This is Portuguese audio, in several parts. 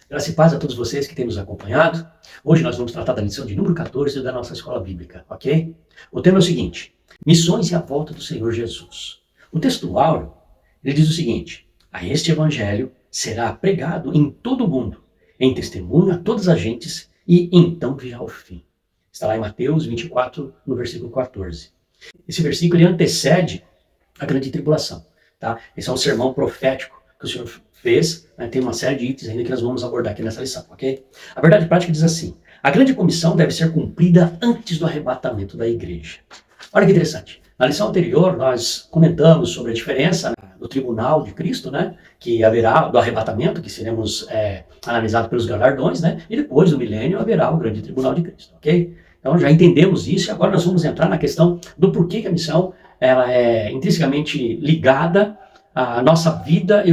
Graça e paz a todos vocês que têm nos acompanhado. Hoje nós vamos tratar da lição de número 14 da nossa escola bíblica, ok? O tema é o seguinte: missões e a volta do Senhor Jesus. O texto áureo, ele diz o seguinte: a este evangelho será pregado em todo o mundo, em testemunho a todas as gentes, e então virá o fim. Está lá em Mateus 24, no versículo 14. Esse versículo ele antecede a grande tribulação, tá? Esse é um sermão profético que o Senhor fez, né? Tem uma série de itens ainda que nós vamos abordar aqui nessa lição, ok? A verdade prática diz assim: a grande comissão deve ser cumprida antes do arrebatamento da igreja. Olha que interessante. Na lição anterior, nós comentamos sobre a diferença do tribunal de Cristo, né? Que haverá do arrebatamento, que seremos analisados pelos galardões, né? E depois do milênio haverá o grande tribunal de Cristo, ok? Então já entendemos isso e agora nós vamos entrar na questão do porquê que a missão ela é intrinsecamente ligada à nossa vida e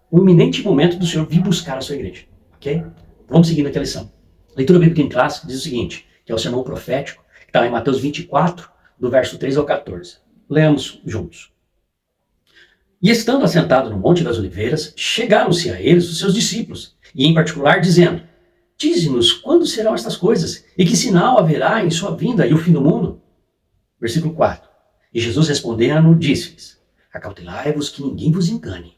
o iminente momento do Senhor vir buscar a sua igreja, ok? Vamos seguindo aqui a lição. Leitura bíblica em classe diz o seguinte, que é o sermão profético, que está lá em Mateus 24, do verso 3 ao 14. Leamos juntos. E estando assentado no Monte das Oliveiras, chegaram-se a eles os seus discípulos, e em particular dizendo: dize-nos quando serão estas coisas, e que sinal haverá em sua vinda e o fim do mundo? Versículo 4. E Jesus respondendo, disse-lhes: acautelai-vos que ninguém vos engane.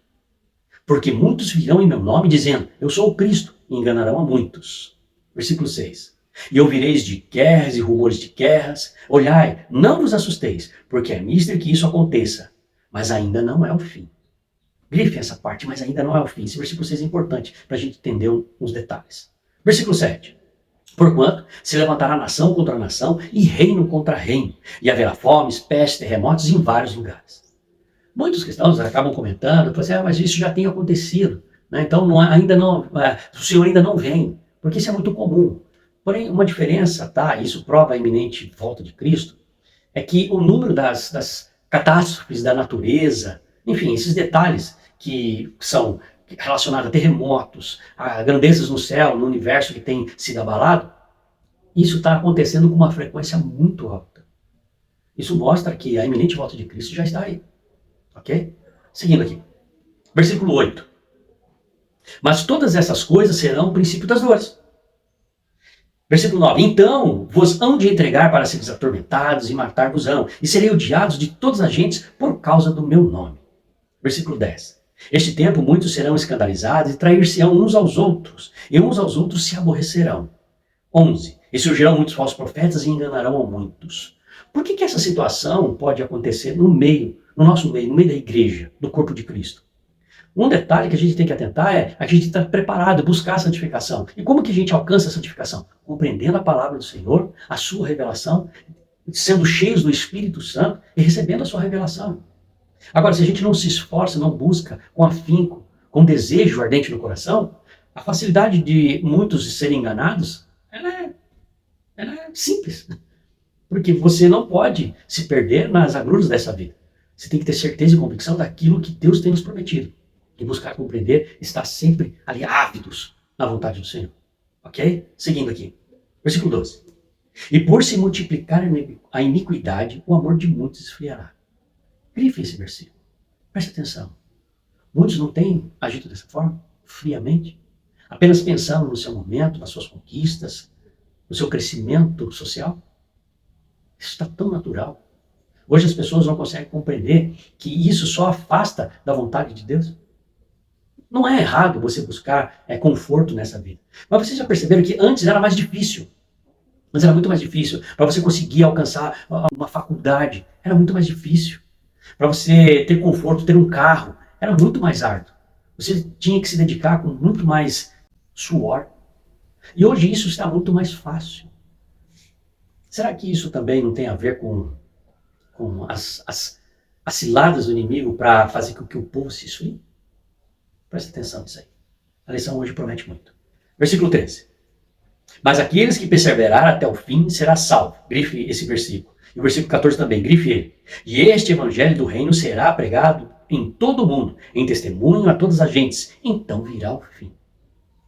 Porque muitos virão em meu nome dizendo, eu sou o Cristo, e enganarão a muitos. Versículo 6. E ouvireis de guerras e rumores de guerras. Olhai, não vos assusteis, porque é mister que isso aconteça. Mas ainda não é o fim. Grife essa parte, mas ainda não é o fim. Esse versículo 6 é importante para a gente entender uns detalhes. Versículo 7. Porquanto se levantará nação contra nação e reino contra reino. E haverá fomes, pestes, terremotos em vários lugares. Muitos cristãos acabam comentando, assim, mas isso já tem acontecido, né? Então o Senhor ainda não vem, porque isso é muito comum. Porém, uma diferença, tá? Isso prova a iminente volta de Cristo, é que o número das catástrofes da natureza, enfim, esses detalhes que são relacionados a terremotos, a grandezas no céu, no universo que tem sido abalado, isso está acontecendo com uma frequência muito alta. Isso mostra que a iminente volta de Cristo já está aí. Ok? Seguindo aqui. Versículo 8. Mas todas essas coisas serão o princípio das dores. Versículo 9. Então vos hão de entregar para seres atormentados e matar-vos-ão, e serei odiados de todas as gentes por causa do meu nome. Versículo 10. Este tempo muitos serão escandalizados e trair-se-ão uns aos outros, e uns aos outros se aborrecerão. 11. E surgirão muitos falsos profetas e enganarão a muitos. Por que essa situação pode acontecer no nosso meio, no meio da igreja, do corpo de Cristo? Um detalhe que a gente tem que atentar é a gente estar preparado, buscar a santificação. E como que a gente alcança a santificação? Compreendendo a palavra do Senhor, a sua revelação, sendo cheios do Espírito Santo e recebendo a sua revelação. Agora, se a gente não se esforça, não busca com afinco, com desejo ardente no coração, a facilidade de muitos serem enganados, ela é simples. Porque você não pode se perder nas agruras dessa vida. Você tem que ter certeza e convicção daquilo que Deus tem nos prometido. E buscar compreender, estar sempre ali ávidos na vontade do Senhor. Ok? Seguindo aqui. Versículo 12. E por se multiplicar a iniquidade, o amor de muitos esfriará. Grife esse versículo. Preste atenção. Muitos não têm agido dessa forma, friamente, apenas pensando no seu momento, nas suas conquistas, no seu crescimento social. Isso está tão natural. Hoje as pessoas não conseguem compreender que isso só afasta da vontade de Deus. Não é errado você buscar conforto nessa vida. Mas vocês já perceberam que antes era mais difícil. Mas era muito mais difícil. Para você conseguir alcançar uma faculdade, era muito mais difícil. Para você ter conforto, ter um carro, era muito mais árduo. Você tinha que se dedicar com muito mais suor. E hoje isso está muito mais fácil. Será que isso também não tem a ver com as ciladas do inimigo para fazer com que o povo se esfrie? Presta atenção nisso aí. A lição hoje promete muito. Versículo 13. Mas aqueles que perseverarem até o fim será salvo. Grife esse versículo. E o versículo 14 também, grife ele. E este evangelho do reino será pregado em todo o mundo, em testemunho a todas as gentes. Então virá o fim.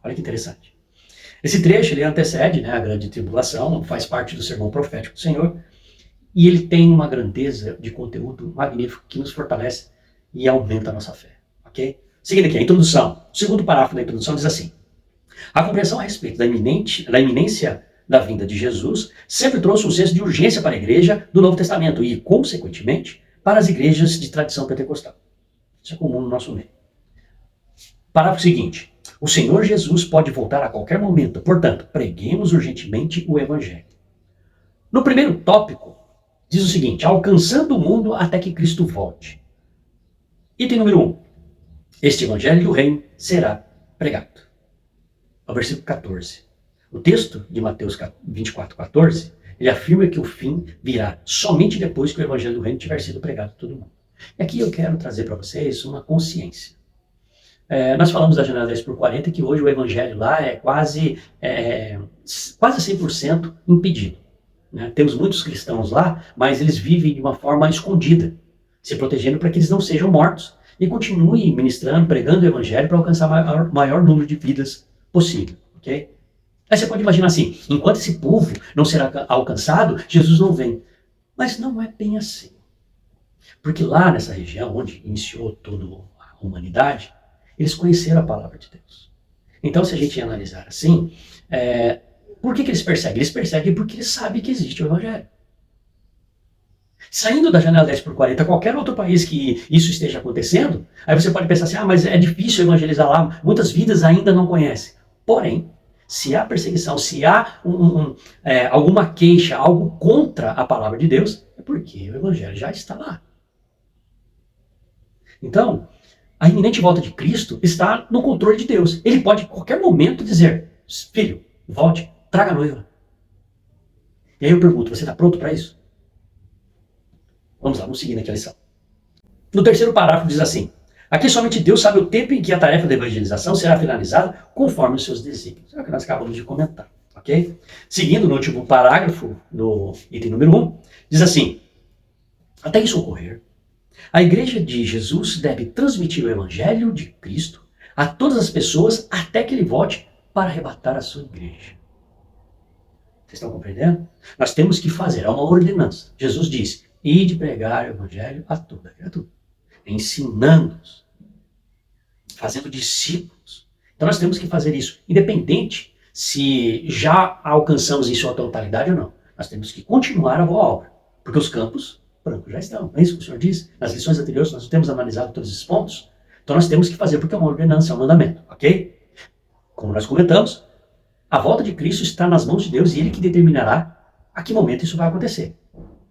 Olha que interessante. Esse trecho ele antecede a grande tribulação, faz parte do sermão profético do Senhor, e ele tem uma grandeza de conteúdo magnífico que nos fortalece e aumenta a nossa fé. Ok? Seguindo aqui, a introdução. O segundo parágrafo da introdução diz assim: A compreensão a respeito da iminência da vinda de Jesus sempre trouxe um senso de urgência para a igreja do Novo Testamento e, consequentemente, para as igrejas de tradição pentecostal. Isso é comum no nosso meio. Parágrafo seguinte. O Senhor Jesus pode voltar a qualquer momento, portanto, preguemos urgentemente o Evangelho. No primeiro tópico, diz o seguinte: alcançando o mundo até que Cristo volte. Item número 1. Este Evangelho do Reino será pregado. Ao versículo 14. O texto de Mateus 24:14, ele afirma que o fim virá somente depois que o Evangelho do Reino tiver sido pregado a todo mundo. E aqui eu quero trazer para vocês uma consciência. Nós falamos da janela 10/40 que hoje o Evangelho lá é quase 100% impedido. Né? Temos muitos cristãos lá, mas eles vivem de uma forma escondida, se protegendo para que eles não sejam mortos e continuem ministrando, pregando o Evangelho para alcançar o maior número de vidas possível. Okay? Aí você pode imaginar assim, enquanto esse povo não será alcançado, Jesus não vem. Mas não é bem assim. Porque lá nessa região, onde iniciou toda a humanidade, eles conheceram a palavra de Deus. Então, se a gente analisar assim, por que eles perseguem? Eles perseguem porque eles sabem que existe o Evangelho. Saindo da janela 10/40, qualquer outro país que isso esteja acontecendo, aí você pode pensar assim, mas é difícil evangelizar lá, muitas vidas ainda não conhecem. Porém, se há perseguição, se há alguma queixa, algo contra a palavra de Deus, é porque o Evangelho já está lá. Então, a iminente volta de Cristo está no controle de Deus. Ele pode, em qualquer momento, dizer, filho, volte, traga a noiva. E aí eu pergunto, você está pronto para isso? Vamos lá, vamos seguir naquela lição. No terceiro parágrafo diz assim, aqui somente Deus sabe o tempo em que a tarefa da evangelização será finalizada conforme os seus desígnios. É o que nós acabamos de comentar, ok? Seguindo no último parágrafo, no item número 1, diz assim, até isso ocorrer, a igreja de Jesus deve transmitir o evangelho de Cristo a todas as pessoas até que ele volte para arrebatar a sua igreja. Vocês estão compreendendo? Nós temos que fazer, é uma ordenança. Jesus disse, ide pregar o evangelho a toda criatura, ensinando-os, fazendo discípulos. Então nós temos que fazer isso, independente se já alcançamos em sua totalidade ou não. Nós temos que continuar a boa obra, porque os campos brancos já estão. Não é isso que o Senhor diz? Nas lições anteriores nós temos analisado todos esses pontos. Então nós temos que fazer, porque é uma ordenança, é um mandamento, ok? Como nós comentamos, a volta de Cristo está nas mãos de Deus e Ele que determinará a que momento isso vai acontecer.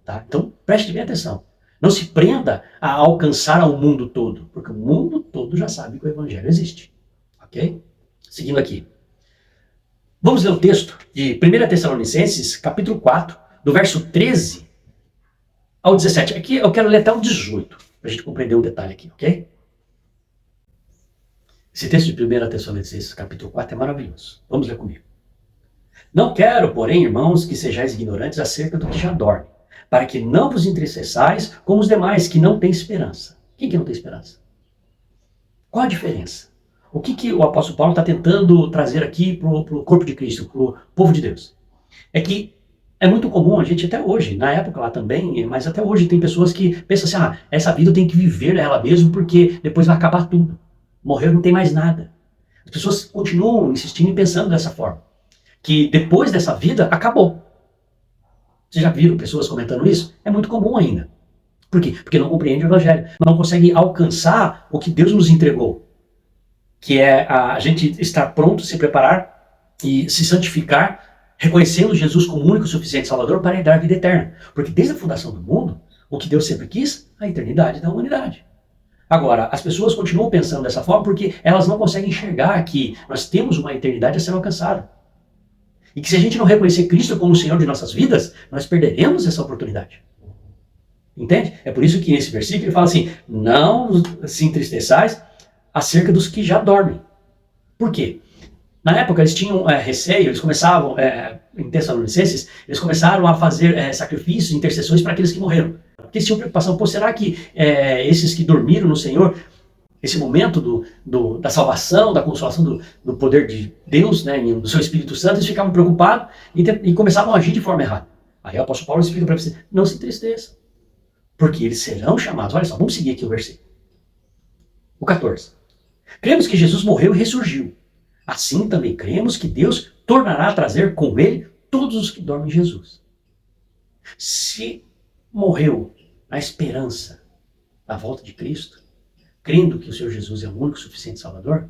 Tá? Então preste bem atenção. Não se prenda a alcançar ao mundo todo, porque o mundo todo já sabe que o Evangelho existe. Ok? Seguindo aqui. Vamos ler o texto de 1 Tessalonicenses, capítulo 4, do verso 13 ao 17. Aqui eu quero ler até o 18, para a gente compreender um detalhe aqui, ok? Esse texto de 1 Tessalonicenses, capítulo 4, é maravilhoso. Vamos ler comigo. Não quero, porém, irmãos, que sejais ignorantes acerca do que já dorme, para que não vos entristeçais como os demais que não têm esperança. Quem que não tem esperança? Qual a diferença? O que o apóstolo Paulo está tentando trazer aqui para o corpo de Cristo, para o povo de Deus? É que é muito comum a gente até hoje, na época lá também, mas até hoje tem pessoas que pensam assim, essa vida eu tenho que viver ela mesmo porque depois vai acabar tudo. Morreu, não tem mais nada. As pessoas continuam insistindo e pensando dessa forma, que depois dessa vida, acabou. Vocês já viram pessoas comentando isso? É muito comum ainda. Por quê? Porque não compreende o Evangelho. Não consegue alcançar o que Deus nos entregou. Que é a gente estar pronto, se preparar e se santificar, reconhecendo Jesus como único e suficiente Salvador para dar a vida eterna. Porque desde a fundação do mundo, o que Deus sempre quis, a eternidade da humanidade. Agora, as pessoas continuam pensando dessa forma porque elas não conseguem enxergar que nós temos uma eternidade a ser alcançada. E que se a gente não reconhecer Cristo como o Senhor de nossas vidas, nós perderemos essa oportunidade. Entende? É por isso que nesse versículo ele fala assim, não se entristeçais acerca dos que já dormem. Por quê? Na época eles tinham receio, eles começavam, em Tessalonicenses, eles começaram a fazer sacrifícios, intercessões para aqueles que morreram. Porque eles tinham preocupação, será que esses que dormiram no Senhor, esse momento da salvação, da consolação do poder de Deus, né, do seu Espírito Santo, eles ficavam preocupados e começavam a agir de forma errada. Aí o apóstolo Paulo explica para você, não se entristeça, porque eles serão chamados. Olha só, vamos seguir aqui o versículo. O 14. Cremos que Jesus morreu e ressurgiu. Assim também cremos que Deus tornará a trazer com ele todos os que dormem em Jesus. Se morreu na esperança da volta de Cristo, crendo que o Senhor Jesus é o único suficiente Salvador,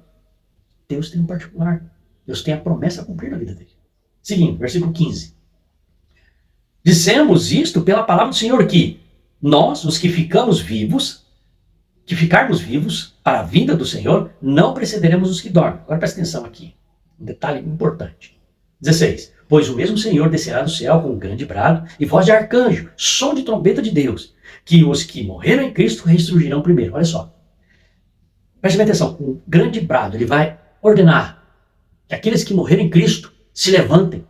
Deus tem um particular. Deus tem a promessa a cumprir na vida dele. Seguindo, versículo 15. Dissemos isto pela palavra do Senhor, que nós, os que ficarmos vivos para a vinda do Senhor, não precederemos os que dormem. Agora presta atenção aqui, um detalhe importante. 16. Pois o mesmo Senhor descerá do céu com um grande brado e voz de arcanjo, som de trombeta de Deus, que os que morreram em Cristo ressurgirão primeiro. Olha só. Preste atenção, com um grande brado, ele vai ordenar que aqueles que morreram em Cristo se levantem.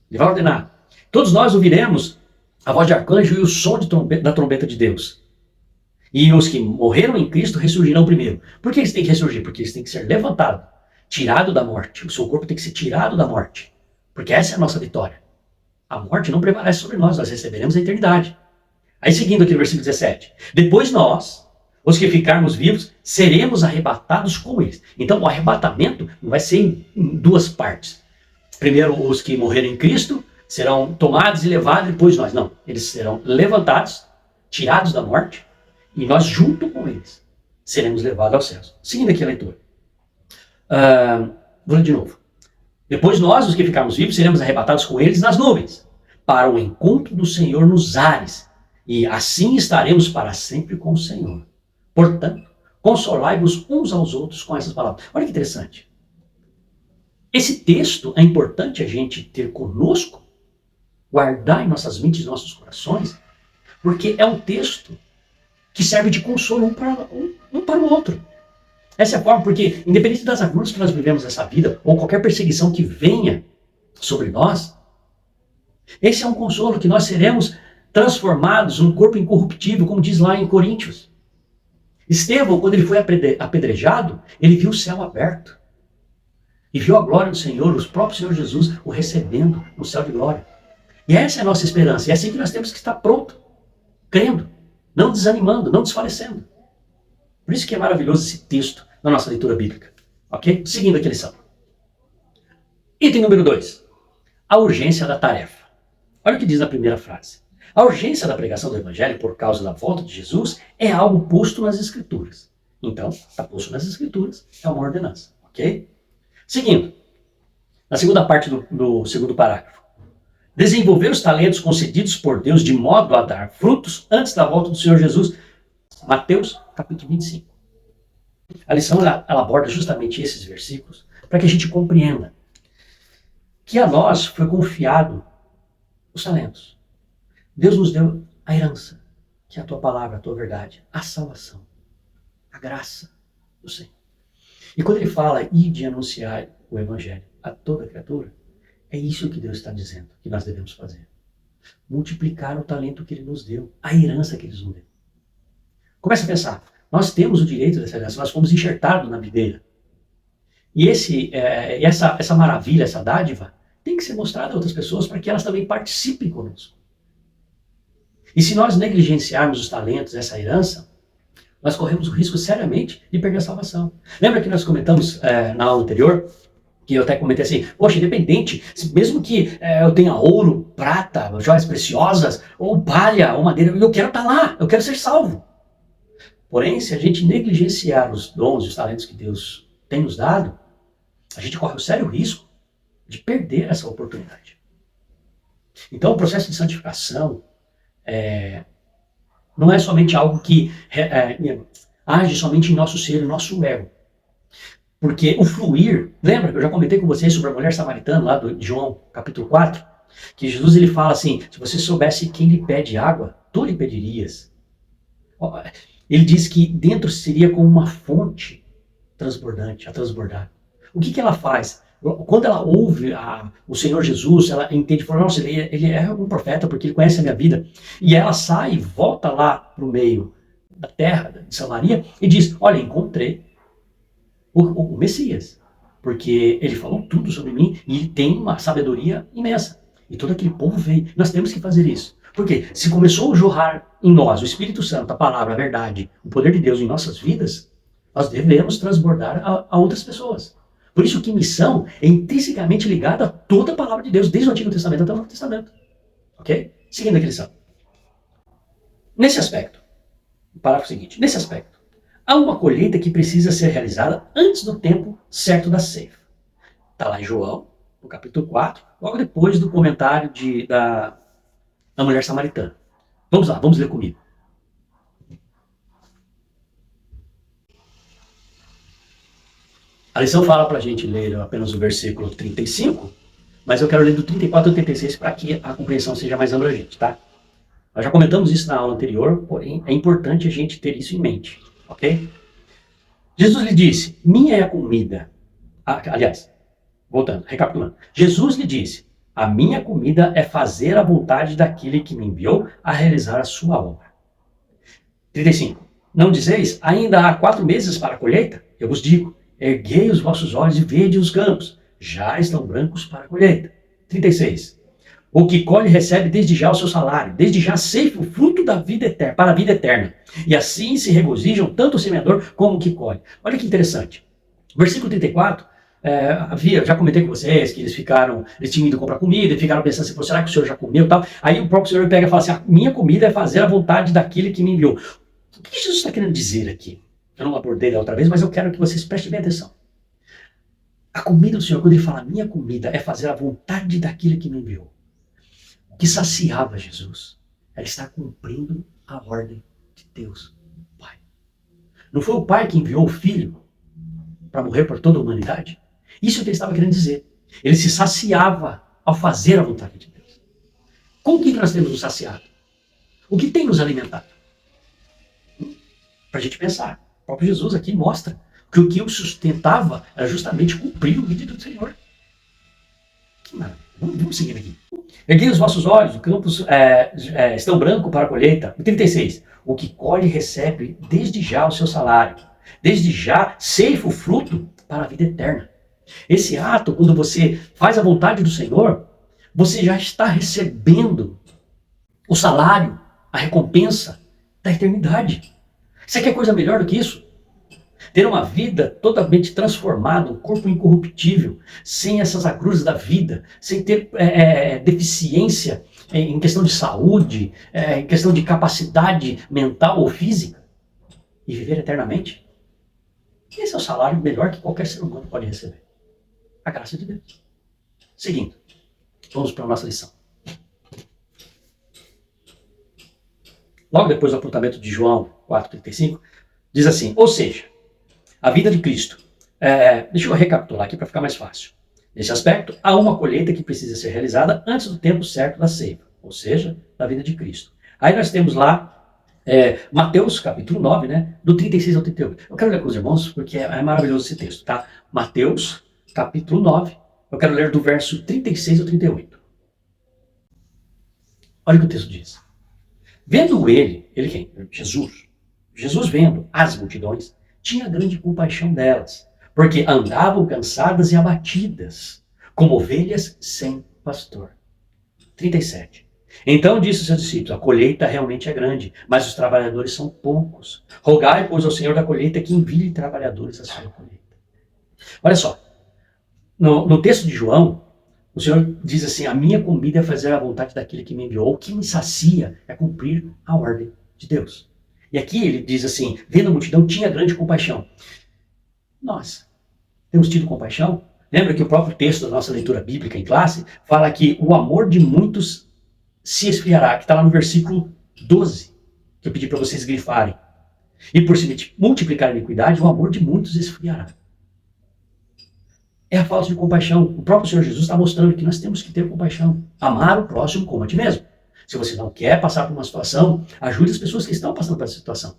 Ele vai ordenar. Todos nós ouviremos a voz de arcanjo e o som da trombeta de Deus. E os que morreram em Cristo ressurgirão primeiro. Por que eles têm que ressurgir? Porque eles têm que ser levantados, tirado da morte. O seu corpo tem que ser tirado da morte. Porque essa é a nossa vitória. A morte não prevalece sobre nós, nós receberemos a eternidade. Aí seguindo aqui no versículo 17. Depois nós, os que ficarmos vivos, seremos arrebatados com eles. Então o arrebatamento não vai ser em duas partes. Primeiro os que morreram em Cristo serão tomados e levados, depois nós. Não, eles serão levantados, tirados da morte, e nós junto com eles seremos levados aos céus. Seguindo aqui a leitura. Vou ler de novo. Depois nós, os que ficarmos vivos, seremos arrebatados com eles nas nuvens, para o encontro do Senhor nos ares, e assim estaremos para sempre com o Senhor. Portanto, consolai-vos uns aos outros com essas palavras. Olha que interessante. Esse texto é importante a gente ter conosco, guardar em nossas mentes e nossos corações, porque é um texto que serve de consolo um para o outro. Essa é a forma, porque independente das agruras que nós vivemos nessa vida, ou qualquer perseguição que venha sobre nós, esse é um consolo que nós seremos transformados num corpo incorruptível, como diz lá em Coríntios. Estevão, quando ele foi apedrejado, ele viu o céu aberto. E viu a glória do Senhor, o próprio Senhor Jesus o recebendo no céu de glória. E essa é a nossa esperança. E é assim que nós temos que estar pronto, crendo, não desanimando, não desfalecendo. Por isso que é maravilhoso esse texto na nossa leitura bíblica. Ok? Seguindo aqui a lição. Item número 2. A urgência da tarefa. Olha o que diz na primeira frase. A urgência da pregação do Evangelho por causa da volta de Jesus é algo posto nas Escrituras. Então, está posto nas Escrituras, é uma ordenança. Ok? Seguindo, na segunda parte do segundo parágrafo. Desenvolver os talentos concedidos por Deus de modo a dar frutos antes da volta do Senhor Jesus. Mateus, capítulo 25. A lição ela aborda justamente esses versículos para que a gente compreenda que a nós foi confiado os talentos. Deus nos deu a herança, que é a tua palavra, a tua verdade, a salvação, a graça do Senhor. E quando ele fala de anunciar o Evangelho a toda criatura, é isso que Deus está dizendo que nós devemos fazer. Multiplicar o talento que ele nos deu, a herança que ele nos deu. Comece a pensar, nós temos o direito dessa herança, nós fomos enxertados na videira. E essa maravilha, essa dádiva, tem que ser mostrada a outras pessoas para que elas também participem conosco. E se nós negligenciarmos os talentos, essa herança, nós corremos o risco seriamente de perder a salvação. Lembra que nós comentamos na aula anterior, que eu até comentei assim, poxa, independente, mesmo que eu tenha ouro, prata, joias preciosas, ou palha, ou madeira, eu quero estar lá, eu quero ser salvo. Porém, se a gente negligenciar os dons e os talentos que Deus tem nos dado, a gente corre o sério risco de perder essa oportunidade. Então, o processo de santificação não é somente algo que age somente em nosso ser, no nosso ego. Porque o fluir, lembra que eu já comentei com vocês sobre a mulher samaritana lá de João, capítulo 4, que Jesus ele fala assim, se você soubesse quem lhe pede água, tu lhe pedirias. Ele diz que dentro seria como uma fonte transbordante, a transbordar. O que ela faz? Quando ela ouve o Senhor Jesus, ela entende, fala, nossa, ele é um profeta porque ele conhece a minha vida. E ela sai e volta lá para o meio da terra de Samaria e diz, olha, encontrei o Messias, porque ele falou tudo sobre mim e ele tem uma sabedoria imensa. E todo aquele povo veio. Nós temos que fazer isso. Porque se começou a jorrar em nós o Espírito Santo, a palavra, a verdade, o poder de Deus em nossas vidas, nós devemos transbordar a outras pessoas. Por isso que missão é intrinsecamente ligada a toda a palavra de Deus, desde o Antigo Testamento até o Novo Testamento. Ok? Seguindo aqui a lição. Nesse aspecto, o parágrafo seguinte, nesse aspecto, há uma colheita que precisa ser realizada antes do tempo certo da ceifa. Está lá em João, no capítulo 4, logo depois do comentário da mulher samaritana. Vamos lá, vamos ler comigo. A lição fala para a gente ler apenas o versículo 35, mas eu quero ler do 34 ao 36 para que a compreensão seja mais abrangente, tá? Nós já comentamos isso na aula anterior, porém é importante a gente ter isso em mente, ok? Jesus lhe disse, minha é a comida. Aliás, voltando, recapitulando. Jesus lhe disse, a minha comida é fazer a vontade daquele que me enviou a realizar a sua obra. 35. Não dizeis, ainda há 4 meses para a colheita? Eu vos digo, erguei os vossos olhos e vede os campos, já estão brancos para a colheita. 36. O que colhe recebe desde já o seu salário, desde já ceifa o fruto da vida eterna, para a vida eterna. E assim se regozijam tanto o semeador como o que colhe. Olha que interessante. Versículo 34, já comentei com vocês que eles tinham ido comprar comida e ficaram pensando assim, será que o senhor já comeu e tal? Aí o próprio Senhor pega e fala assim, a minha comida é fazer a vontade daquele que me enviou. O que Jesus está querendo dizer aqui? Eu não abordei da outra vez, mas eu quero que vocês prestem bem atenção. A comida do Senhor, quando ele fala, minha comida é fazer a vontade daquele que me enviou. O que saciava Jesus era estar cumprindo a ordem de Deus, o Pai. Não foi o Pai que enviou o Filho para morrer por toda a humanidade? Isso é o que ele estava querendo dizer. Ele se saciava ao fazer a vontade de Deus. Com o que nós temos nos saciado? O que tem nos alimentado? Para a gente pensar. O próprio Jesus aqui mostra que o que o sustentava era justamente cumprir o pedido do Senhor. Que maravilha. Vamos seguir aqui. Erguei os vossos olhos, os campos estão brancos para a colheita. 36. O que colhe recebe desde já o seu salário. Desde já ceifa o fruto para a vida eterna. Esse ato, quando você faz a vontade do Senhor, você já está recebendo o salário, a recompensa da eternidade. Você quer coisa melhor do que isso? Ter uma vida totalmente transformada, um corpo incorruptível, sem essas agruras da vida, sem ter deficiência em questão de saúde, em questão de capacidade mental ou física, e viver eternamente? Esse é o salário melhor que qualquer ser humano pode receber. A graça de Deus. Seguindo, vamos para a nossa lição. Logo depois do apontamento de João 4,35, diz assim, ou seja, a vida de Cristo. Deixa eu recapitular aqui para ficar mais fácil. Nesse aspecto, há uma colheita que precisa ser realizada antes do tempo certo da ceifa, ou seja, da vida de Cristo. Aí nós temos lá Mateus capítulo 9, né, do 36 ao 38. Eu quero ler com os irmãos porque é maravilhoso esse texto, tá? Mateus capítulo 9, eu quero ler do verso 36 ao 38. Olha o que o texto diz. Vendo ele quem? Jesus vendo as multidões, tinha grande compaixão delas, porque andavam cansadas e abatidas, como ovelhas sem pastor. 37. Então disse aos seus discípulos, a colheita realmente é grande, mas os trabalhadores são poucos. Rogai, pois, ao Senhor da colheita que envie trabalhadores à sua colheita. Olha só, no texto de João, o Senhor diz assim, a minha comida é fazer a vontade daquele que me enviou, o que me sacia é cumprir a ordem de Deus. E aqui ele diz assim, vendo a multidão, tinha grande compaixão. Nós temos tido compaixão? Lembra que o próprio texto da nossa leitura bíblica em classe fala que o amor de muitos se esfriará, que está lá no versículo 12, que eu pedi para vocês grifarem. E por se multiplicar a iniquidade, o amor de muitos esfriará. É a falta de compaixão. O próprio Senhor Jesus está mostrando que nós temos que ter compaixão. Amar o próximo como a ti mesmo. Se você não quer passar por uma situação, ajude as pessoas que estão passando por essa situação.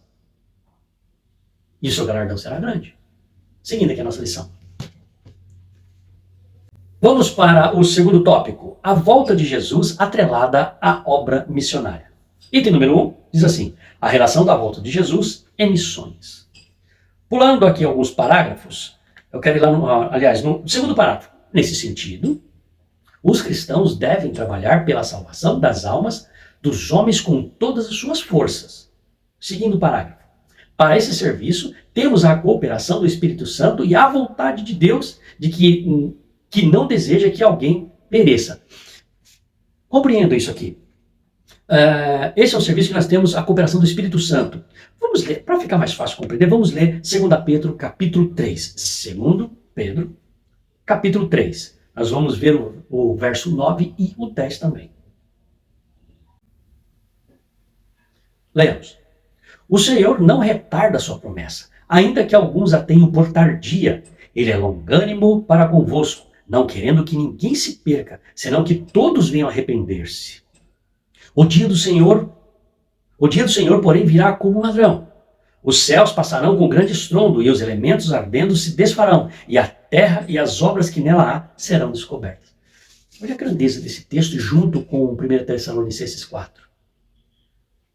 E o seu galardão será grande. Seguindo aqui a nossa lição. Vamos para o segundo tópico. A volta de Jesus atrelada à obra missionária. Item número 1 diz assim, a relação da volta de Jesus é missões. Pulando aqui alguns parágrafos, eu quero ir lá no segundo parágrafo. Nesse sentido, os cristãos devem trabalhar pela salvação das almas dos homens com todas as suas forças. Seguindo o parágrafo. Para esse serviço, temos a cooperação do Espírito Santo e a vontade de Deus de que não deseja que alguém pereça. Compreendo isso aqui. Esse é o serviço que nós temos, a cooperação do Espírito Santo. Vamos ler, para ficar mais fácil de compreender, vamos ler 2 Pedro, capítulo 3. 2 Pedro, capítulo 3. Nós vamos ver o verso 9 e o 10 também. Leamos. O Senhor não retarda a sua promessa, ainda que alguns a tenham por tardia. Ele é longânimo para convosco, não querendo que ninguém se perca, senão que todos venham arrepender-se. O dia do Senhor, porém, virá como um ladrão. Os céus passarão com grande estrondo, e os elementos ardendo se desfarão, e a terra e as obras que nela há serão descobertas. Olha a grandeza desse texto junto com 1 Tessalonicenses 4.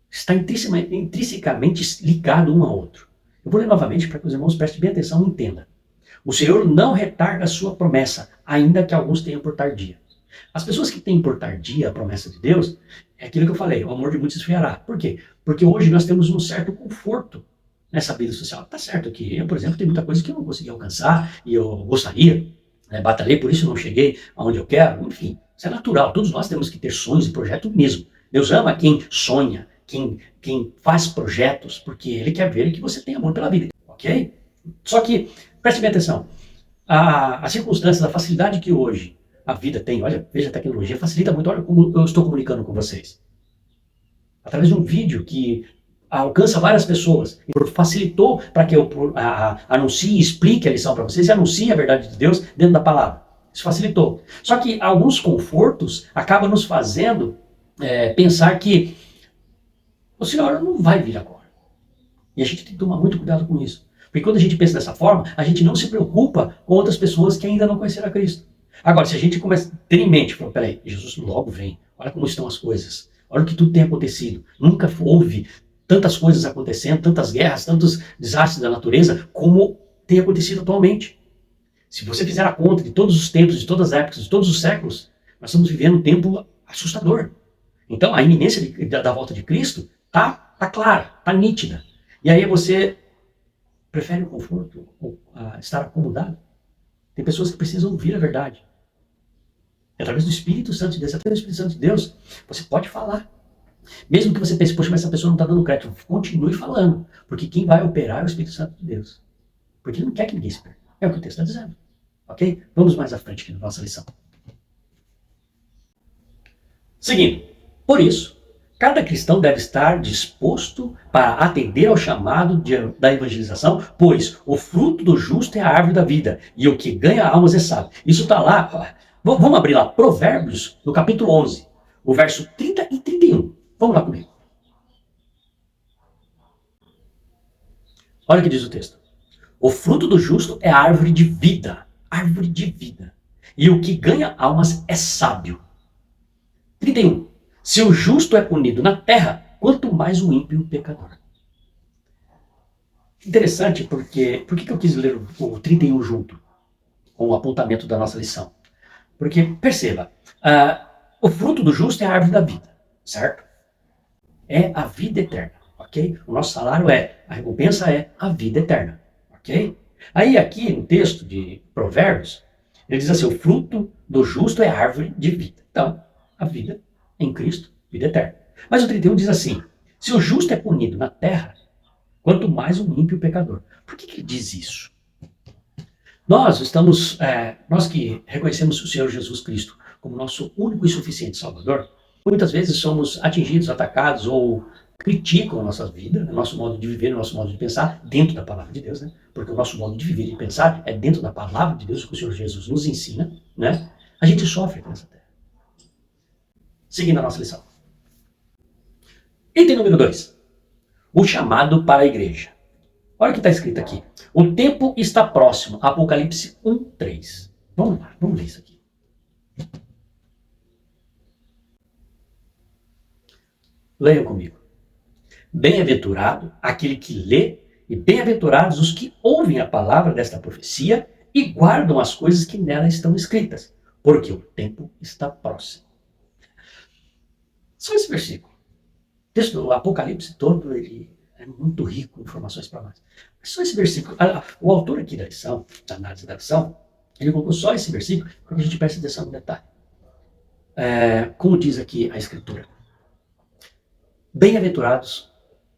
Está intrinsecamente ligado um ao outro. Eu vou ler novamente para que os irmãos prestem bem atenção e entendam. O Senhor não retarda a sua promessa, ainda que alguns tenham por tardia. As pessoas que têm por tardia a promessa de Deus, é aquilo que eu falei, o amor de muitos esfriará. Por quê? Porque hoje nós temos um certo conforto nessa vida social. Tá certo que eu, por exemplo, tenho muita coisa que eu não consegui alcançar e eu gostaria, batalhei, por isso não cheguei aonde eu quero. Enfim, isso é natural. Todos nós temos que ter sonhos e projetos mesmo. Deus ama quem sonha, quem faz projetos, porque Ele quer ver que você tem amor pela vida, ok? Só que, preste bem atenção, a circunstância da facilidade que hoje a vida tem, olha, veja a tecnologia, facilita muito, olha como eu estou comunicando com vocês. Através de um vídeo que alcança várias pessoas, facilitou para que eu anuncie e explique a lição para vocês e anuncie a verdade de Deus dentro da palavra. Isso facilitou. Só que alguns confortos acabam nos fazendo pensar que o Senhor não vai vir agora. E a gente tem que tomar muito cuidado com isso. Porque quando a gente pensa dessa forma, a gente não se preocupa com outras pessoas que ainda não conheceram a Cristo. Agora, se a gente começa a ter em mente, peraí, Jesus logo vem, olha como estão as coisas, olha o que tudo tem acontecido. Nunca houve tantas coisas acontecendo, tantas guerras, tantos desastres da natureza, como tem acontecido atualmente. Se você fizer a conta de todos os tempos, de todas as épocas, de todos os séculos, nós estamos vivendo um tempo assustador. Então, a iminência da volta de Cristo tá clara, tá nítida. E aí você prefere o conforto, ou estar acomodado? Tem pessoas que precisam ouvir a verdade. Através do Espírito Santo de Deus, através do Espírito Santo de Deus, você pode falar. Mesmo que você pense, poxa, mas essa pessoa não está dando crédito, continue falando. Porque quem vai operar é o Espírito Santo de Deus. Porque Ele não quer que ninguém se perca. É o que o texto está dizendo. Ok? Vamos mais à frente aqui na nossa lição. Seguindo. Por isso, cada cristão deve estar disposto para atender ao chamado da evangelização, pois o fruto do justo é a árvore da vida, e o que ganha almas é sábio. Isso está lá, vamos abrir lá, Provérbios, no capítulo 11, o verso 30 e 31. Vamos lá comigo. Olha o que diz o texto. O fruto do justo é a árvore de vida, e o que ganha almas é sábio. 31. Se o justo é punido na terra, quanto mais o ímpio pecador. Interessante, porque por que eu quis ler o 31 junto com o apontamento da nossa lição? Porque, perceba, o fruto do justo é a árvore da vida, certo? É a vida eterna, ok? O nosso salário a recompensa é a vida eterna, ok? Aí aqui no texto de Provérbios, ele diz assim, o fruto do justo é a árvore de vida. Então, a vida em Cristo, vida eterna. Mas o 31 diz assim, se o justo é punido na terra, quanto mais o ímpio pecador. Por que ele diz isso? Nós que reconhecemos o Senhor Jesus Cristo como nosso único e suficiente Salvador, muitas vezes somos atingidos, atacados ou criticam a nossa vida, o nosso modo de viver, o nosso modo de pensar dentro da palavra de Deus, né? Porque o nosso modo de viver e pensar é dentro da palavra de Deus, que o Senhor Jesus nos ensina, né? A gente sofre aqui nessa terra. Seguindo a nossa lição. Item número 2. O chamado para a igreja. Olha o que está escrito aqui. O tempo está próximo. Apocalipse 1:3. Vamos lá, vamos ler isso aqui. Leiam comigo. Bem-aventurado aquele que lê, e bem-aventurados os que ouvem a palavra desta profecia e guardam as coisas que nela estão escritas, porque o tempo está próximo. Só esse versículo. O texto do Apocalipse todo, ele É muito rico em informações para nós. Mas só esse versículo, o autor aqui da lição, da análise da lição, ele colocou só esse versículo para que a gente preste atenção no detalhe. Como diz aqui a Escritura, bem-aventurados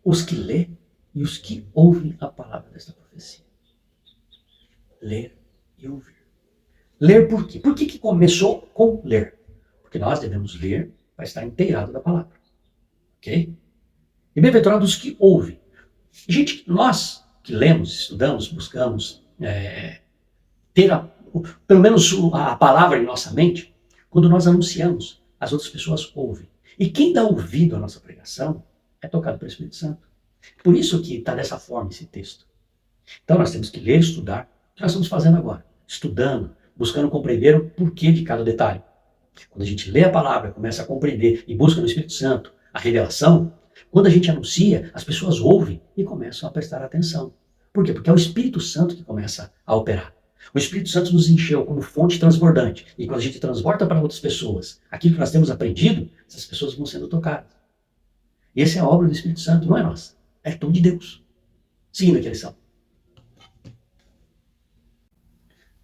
os que lê e os que ouvem a palavra desta profecia. Ler e ouvir. Ler por quê? Por que começou com ler? Porque nós devemos ler para estar inteirado da palavra. Ok? E bem-aventurados os que ouvem. Gente, nós que lemos, estudamos, buscamos ter pelo menos a palavra em nossa mente, quando nós anunciamos, as outras pessoas ouvem. E quem dá ouvido à nossa pregação é tocado pelo Espírito Santo. Por isso que está dessa forma esse texto. Então nós temos que ler, estudar, o que nós estamos fazendo agora? Estudando, buscando compreender o porquê de cada detalhe. Quando a gente lê a palavra, começa a compreender e busca no Espírito Santo a revelação, quando a gente anuncia, as pessoas ouvem e começam a prestar atenção. Por quê? Porque é o Espírito Santo que começa a operar. O Espírito Santo nos encheu como fonte transbordante. E quando a gente transporta para outras pessoas aquilo que nós temos aprendido, essas pessoas vão sendo tocadas. E essa é a obra do Espírito Santo, não é nossa. É dom de Deus. Seguindo aqui a lição.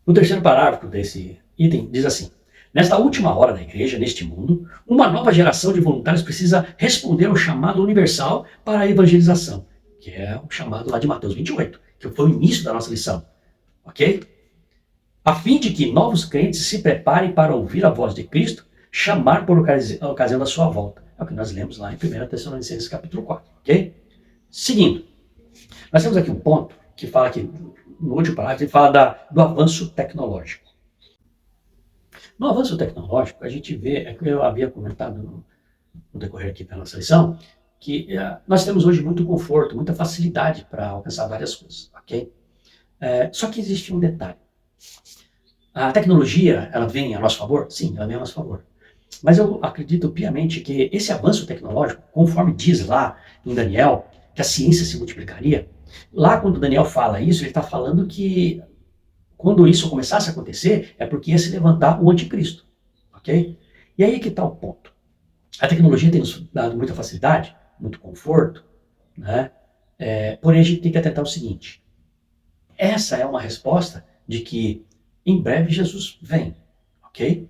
No terceiro parágrafo desse item, diz assim: nesta última hora da igreja, neste mundo, uma nova geração de voluntários precisa responder ao chamado universal para a evangelização, que é o chamado lá de Mateus 28, que foi o início da nossa lição. Ok? A fim de que novos crentes se preparem para ouvir a voz de Cristo, chamar por ocasião da sua volta. É o que nós lemos lá em 1 Tessalonicenses capítulo 4. Ok? Seguindo, nós temos aqui um ponto que fala aqui, no último parágrafo, ele fala do avanço tecnológico. No avanço tecnológico, a gente vê, é que eu havia comentado no decorrer aqui da nossa lição, que nós temos hoje muito conforto, muita facilidade para alcançar várias coisas, ok? Só que existe um detalhe. A tecnologia, ela vem a nosso favor? Sim, ela vem a nosso favor. Mas eu acredito piamente que esse avanço tecnológico, conforme diz lá em Daniel, que a ciência se multiplicaria, lá quando Daniel fala isso, ele está falando que quando isso começasse a acontecer, é porque ia se levantar o anticristo, ok? E aí que está o ponto. A tecnologia tem nos dado muita facilidade, muito conforto, né? Porém a gente tem que atentar o seguinte, essa é uma resposta de que em breve Jesus vem, ok?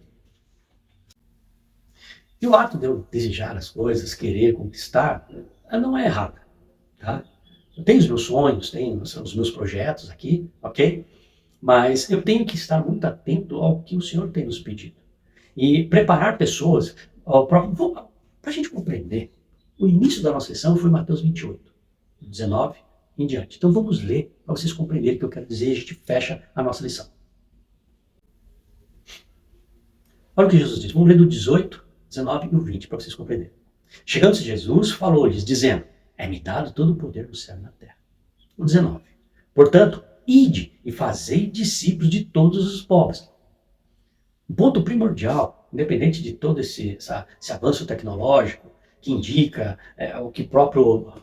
E o ato de eu desejar as coisas, querer conquistar, não é errado, tá? Eu tenho os meus sonhos, tenho os meus projetos aqui, ok? Mas eu tenho que estar muito atento ao que o Senhor tem nos pedido. E preparar pessoas, para a gente compreender, o início da nossa lição foi Mateus 28, 19 em diante. Então vamos ler para vocês compreenderem o que eu quero dizer e a gente fecha a nossa lição. Olha o que Jesus diz. Vamos ler do 18, 19 e o 20 para vocês compreenderem. Chegando-se Jesus, falou-lhes, dizendo: é-me dado todo o poder do céu e na terra. O 19. Portanto, ide e fazei discípulos de todos os povos. Um ponto primordial, independente de todo esse avanço tecnológico, que indica o que o próprio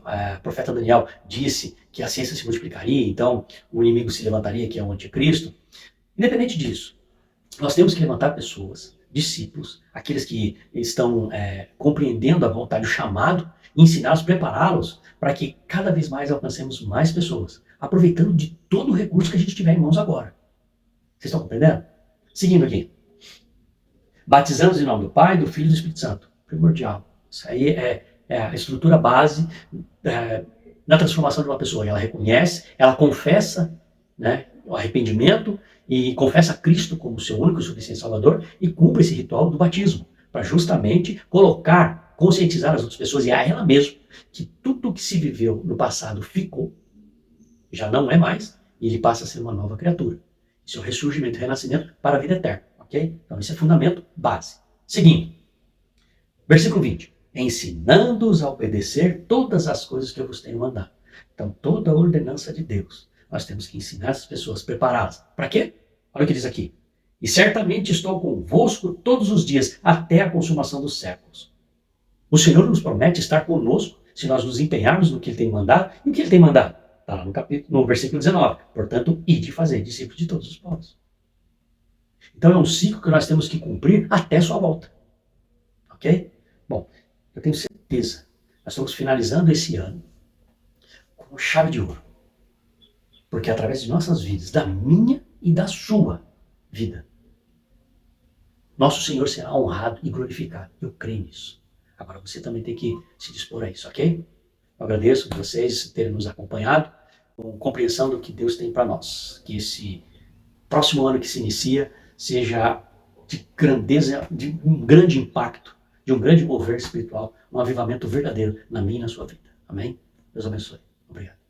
profeta Daniel disse, que a ciência se multiplicaria, então o inimigo se levantaria, que é o anticristo. Independente disso, nós temos que levantar pessoas, discípulos, aqueles que estão compreendendo a vontade, o chamado, e ensiná-los, prepará-los para que cada vez mais alcancemos mais pessoas, aproveitando de todo o recurso que a gente tiver em mãos agora. Vocês estão compreendendo? Seguindo aqui. Batizando em nome do Pai, do Filho e do Espírito Santo. Primordial. Isso aí é a estrutura base na transformação de uma pessoa. Ela reconhece, ela confessa, né, o arrependimento e confessa a Cristo como seu único e suficiente Salvador e cumpre esse ritual do batismo, para justamente colocar, conscientizar as outras pessoas e a ela mesma que tudo o que se viveu no passado ficou, já não é mais, e ele passa a ser uma nova criatura. Isso é o ressurgimento e renascimento para a vida eterna, ok? Então esse é fundamento base. Seguindo, versículo 20. Ensinando-os a obedecer todas as coisas que eu vos tenho mandado. Então toda a ordenança de Deus, nós temos que ensinar as pessoas, prepará-las. Para quê? Olha o que diz aqui. E certamente estou convosco todos os dias, até a consumação dos séculos. O Senhor nos promete estar conosco se nós nos empenharmos no que Ele tem mandado. E o que Ele tem mandado? Está lá no versículo 19. Portanto, ide fazer discípulos de todos os povos. Então é um ciclo que nós temos que cumprir até sua volta. Ok? Bom, eu tenho certeza, nós estamos finalizando esse ano. com chave de ouro. Porque através de nossas vidas, da minha e da sua vida, nosso Senhor será honrado e glorificado. Eu creio nisso. Agora você também tem que se dispor a isso, ok? Eu agradeço a vocês terem nos acompanhado com compreensão do que Deus tem para nós. Que esse próximo ano que se inicia seja de grandeza, de um grande impacto, de um grande mover espiritual, um avivamento verdadeiro na minha e na sua vida. Amém? Deus abençoe. Obrigado.